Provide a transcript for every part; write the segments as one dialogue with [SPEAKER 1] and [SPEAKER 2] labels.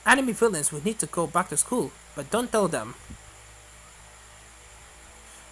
[SPEAKER 1] Anime villains will need to go back to school, but don't tell them.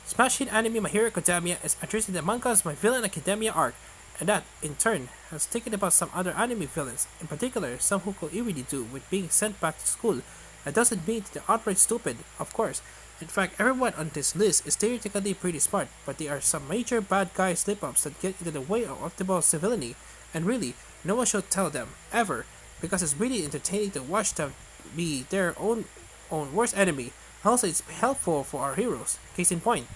[SPEAKER 1] Smash Hit Anime My Hero Academia is addressing the manga's My Villain Academia arc, and that, in turn, has taken about some other anime villains, in particular some who could easily do with being sent back to school. That doesn't mean they're outright stupid, of course. In fact, everyone on this list is theoretically pretty smart, but there are some major bad guy slip-ups that get into the way of optimal civility, and really, no one should tell them, ever, because it's really entertaining to watch them be their own worst enemy. Also, it's helpful for our heroes. Case in point,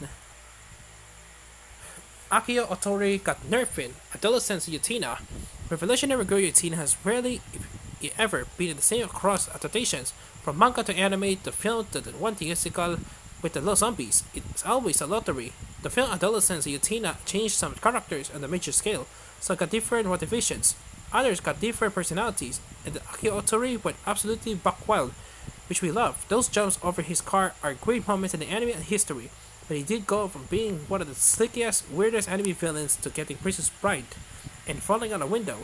[SPEAKER 1] Akio Otori got nerfed in Adolescence Yutina. Revolutionary Girl Yutina has rarely, if ever, been the same across adaptations, from manga to anime to film to the one musical with the low zombies. It's always a lottery. The film Adolescence Yutina changed some characters on the major scale, some got different motivations, others got different personalities, and the Akio Otori went absolutely buck wild, which we love. Those jumps over his car are great moments in the anime history, but he did go from being one of the slickiest, weirdest anime villains to getting Princess Bride and falling out a window.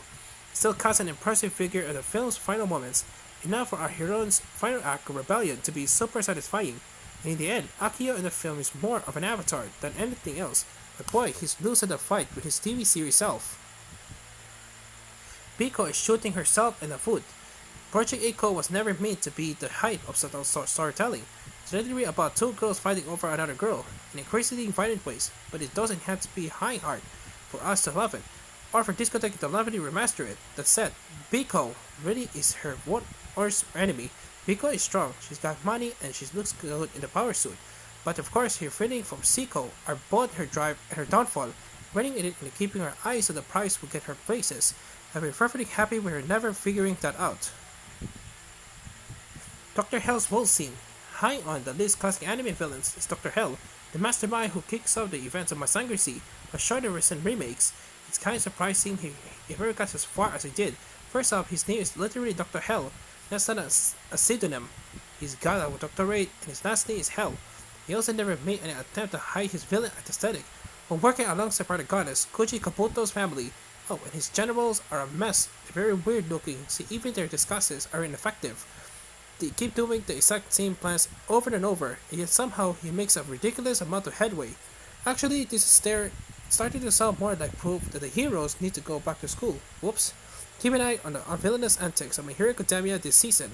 [SPEAKER 1] Still casts an impressive figure at the film's final moments, enough for our heroine's final act of rebellion to be super satisfying. And in the end, Akio in the film is more of an avatar than anything else, but boy, he's losing the fight with his TV series self. Biko is shooting herself in the foot. Project Echo was never meant to be the height of storytelling. It's literally about two girls fighting over another girl in increasingly violent ways, but it doesn't have to be high art for us to love it, or for Discotheque to lovingly remaster it. That said, Biko really is her worst enemy. Biko is strong, she's got money, and she looks good in the power suit, but of course her feeling from Seiko are both her drive and her downfall. Running in it and keeping her eyes on the prize will get her places. I've been perfectly happy with her never figuring that out. Dr. Hell's World Scene. High on the list classic anime villains is Dr. Hell, the mastermind who kicks off the events of Masangrisi, but shorter recent remakes. It's kind of surprising he ever got as far as he did. First off, his name is literally Dr. Hell, that's not a pseudonym. He's got a doctorate and his last name is Hell. He also never made any attempt to hide his villain aesthetic. When working alongside part of goddess Koji Kabuto's family, oh, and his generals are a mess, very weird looking, so even their disguises are ineffective. They keep doing the exact same plans over and over, and yet somehow he makes a ridiculous amount of headway. Actually, this is starting to sound more like proof that the heroes need to go back to school. Whoops. Keep an eye on the villainous antics of My Hero Academia this season.